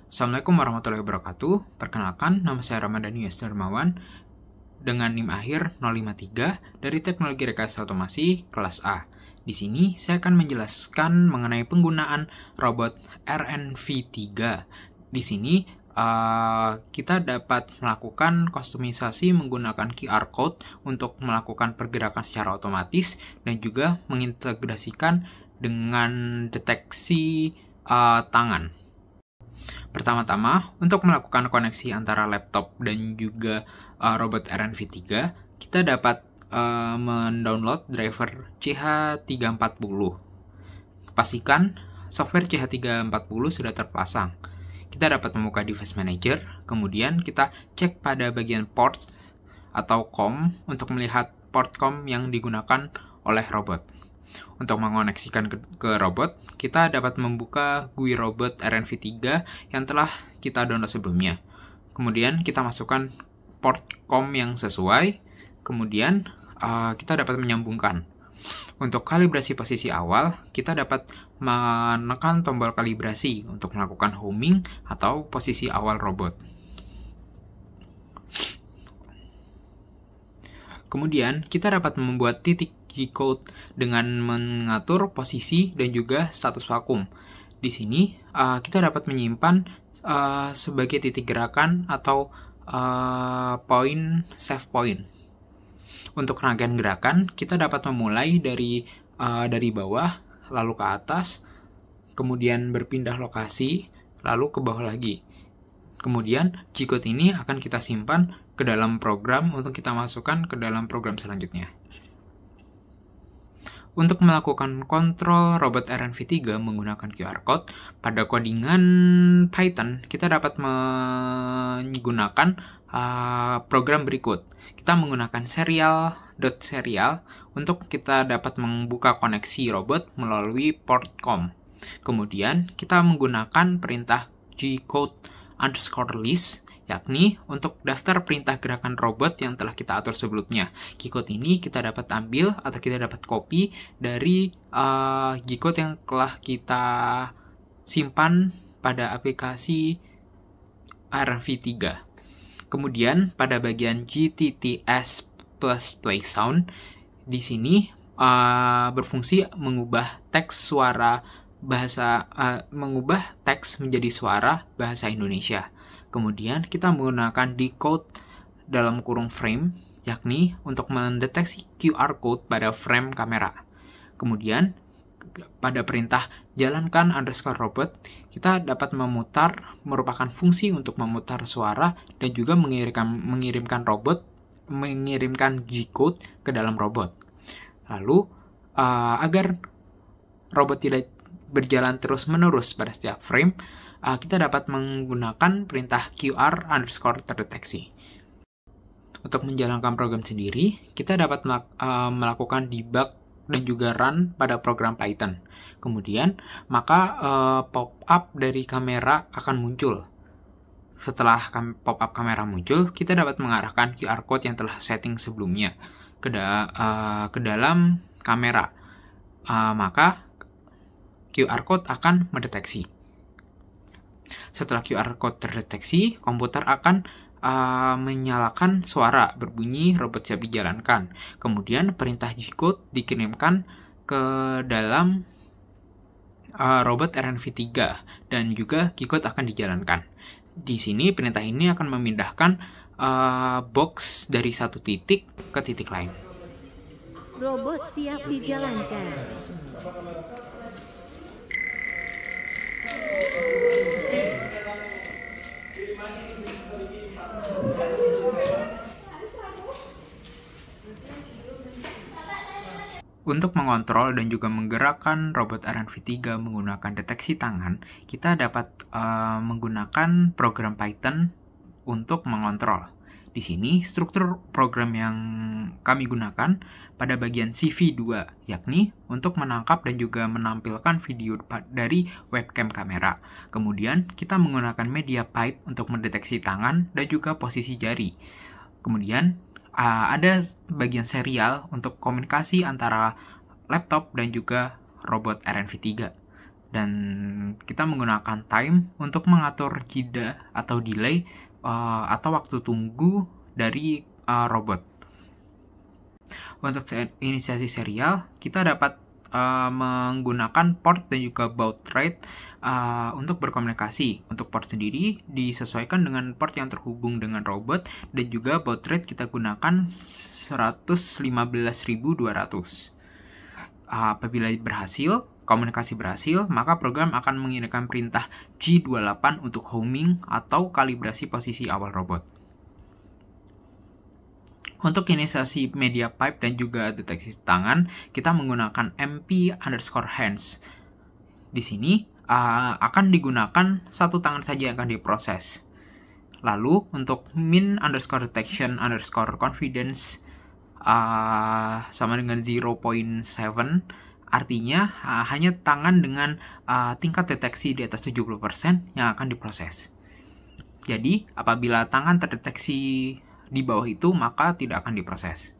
Assalamualaikum warahmatullahi wabarakatuh. Perkenalkan, nama saya Ramadhani Yusuf Darmawan dengan NIM akhir 053 dari Teknologi Rekayasa Otomasi kelas A. Di sini saya akan menjelaskan mengenai penggunaan robot RNV3. Di sini kita dapat melakukan kustomisasi menggunakan QR code untuk melakukan pergerakan secara otomatis dan juga mengintegrasikan dengan deteksi tangan. Pertama-tama, untuk melakukan koneksi antara laptop dan juga robot RNV3, kita dapat mendownload driver CH340. Pastikan software CH340 sudah terpasang. Kita dapat membuka device manager, kemudian kita cek pada bagian ports atau COM untuk melihat port COM yang digunakan oleh robot. Untuk mengoneksikan ke robot, kita dapat membuka GUI robot RNV3 yang telah kita download sebelumnya. Kemudian kita masukkan port COM yang sesuai, kemudian kita dapat menyambungkan. Untuk kalibrasi posisi awal, kita dapat menekan tombol kalibrasi untuk melakukan homing atau posisi awal robot. Kemudian, kita dapat membuat titik G-code dengan mengatur posisi dan juga status vakum. Di sini, kita dapat menyimpan sebagai titik gerakan atau save point. Untuk rangkaian gerakan, kita dapat memulai dari bawah, lalu ke atas, kemudian berpindah lokasi, lalu ke bawah lagi. Kemudian, G-code ini akan kita simpan ke dalam program untuk kita masukkan ke dalam program selanjutnya. Untuk melakukan kontrol robot RNV3 menggunakan QR code, pada codingan Python, kita dapat menggunakan program berikut. Kita menggunakan serial.serial untuk kita dapat membuka koneksi robot melalui port COM. Kemudian, kita menggunakan perintah G-code_list, yakni untuk daftar perintah gerakan robot yang telah kita atur sebelumnya. G-code ini kita dapat ambil atau kita dapat copy dari G-code yang telah kita simpan pada aplikasi RNV3. Kemudian pada bagian GTTS plus play sound, di sini berfungsi mengubah teks menjadi suara bahasa Indonesia. Kemudian kita menggunakan decode dalam kurung frame, yakni untuk mendeteksi QR code pada frame kamera. Kemudian pada perintah jalankan _robot, kita dapat merupakan fungsi untuk memutar suara dan juga mengirimkan G-code ke dalam robot. Lalu agar robot tidak berjalan terus-menerus pada setiap frame, kita dapat menggunakan perintah QR_terdeteksi. Untuk menjalankan program sendiri, kita dapat melakukan debug dan juga run pada program Python. Kemudian, maka pop-up dari kamera akan muncul. Setelah pop-up kamera muncul, kita dapat mengarahkan QR code yang telah setting sebelumnya ke dalam kamera. Maka QR code akan mendeteksi. Setelah QR code terdeteksi, komputer akan menyalakan suara berbunyi robot siap dijalankan. Kemudian perintah G-code dikirimkan ke dalam robot RNV3 dan juga G-code akan dijalankan. Di sini perintah ini akan memindahkan box dari satu titik ke titik lain. Robot siap dijalankan. Untuk mengontrol dan juga menggerakkan robot RNV3 menggunakan deteksi tangan, kita dapat menggunakan program Python untuk mengontrol. Di sini, struktur program yang kami gunakan pada bagian CV2, yakni untuk menangkap dan juga menampilkan video dari webcam kamera. Kemudian, kita menggunakan media pipe untuk mendeteksi tangan dan juga posisi jari. Kemudian, ada bagian serial untuk komunikasi antara laptop dan juga robot RNV3. Dan kita menggunakan time untuk mengatur jeda atau delay atau waktu tunggu dari robot. Untuk inisiasi serial, kita dapat menggunakan port dan juga baud rate untuk berkomunikasi. Untuk port sendiri disesuaikan dengan port yang terhubung dengan robot, dan juga baud rate kita gunakan 115.200. Apabila komunikasi berhasil, maka program akan mengirimkan perintah G28 untuk homing atau kalibrasi posisi awal robot. Untuk inisiasi media pipe dan juga deteksi tangan, kita menggunakan MP_hands. Di sini akan digunakan satu tangan saja yang akan diproses. Lalu untuk min_detection_confidence sama dengan 0.7, artinya hanya tangan dengan tingkat deteksi di atas 70% yang akan diproses. Jadi apabila tangan terdeteksi di bawah itu, maka tidak akan diproses.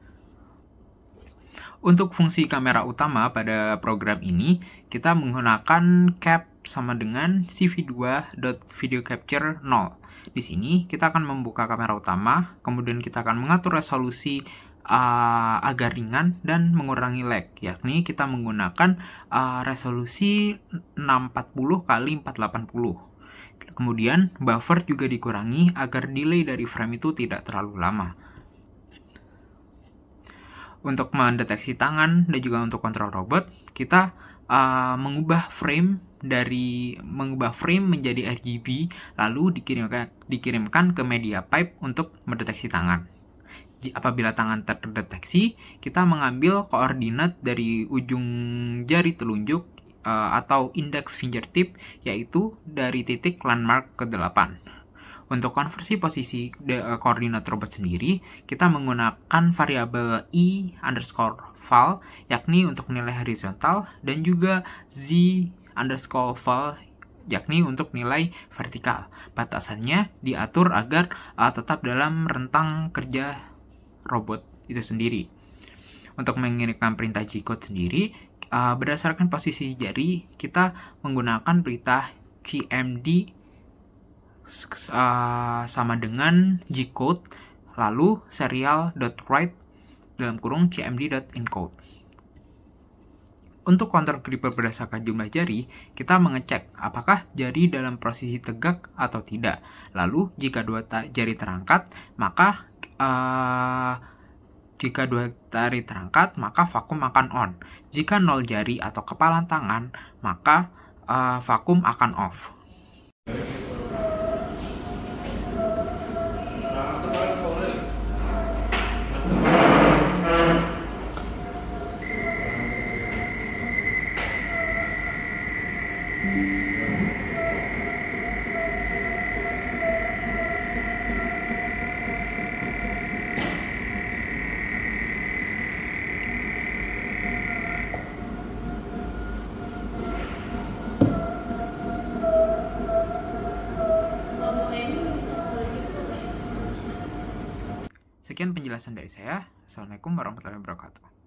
Untuk fungsi kamera utama pada program ini, kita menggunakan cap sama dengan CV2.videoCapture 0. Di sini kita akan membuka kamera utama, kemudian kita akan mengatur resolusi agar ringan dan mengurangi lag, yakni kita menggunakan resolusi 640 x 480. Kemudian buffer juga dikurangi agar delay dari frame itu tidak terlalu lama. Untuk mendeteksi tangan dan juga untuk kontrol robot, kita mengubah frame menjadi RGB, lalu dikirimkan ke media pipe untuk mendeteksi tangan. Apabila tangan terdeteksi, kita mengambil koordinat dari ujung jari telunjuk atau index fingertip, yaitu dari titik landmark ke-8. Untuk konversi posisi koordinat robot sendiri, kita menggunakan variabel i_val, yakni untuk nilai horizontal, dan juga z_val, yakni untuk nilai vertikal. Batasannya diatur agar tetap dalam rentang kerja robot itu sendiri. Untuk mengirimkan perintah G-code sendiri, berdasarkan posisi jari, kita menggunakan perintah GMD sama dengan G-code, lalu serial.write (GMD.encode). Untuk kontrol gripper berdasarkan jumlah jari, kita mengecek apakah jari dalam posisi tegak atau tidak. Lalu jika dua jari terangkat, maka vakum akan on. Jika 0 jari atau kepalan tangan, maka vakum akan off. Sekian penjelasan dari saya. Assalamualaikum warahmatullahi wabarakatuh.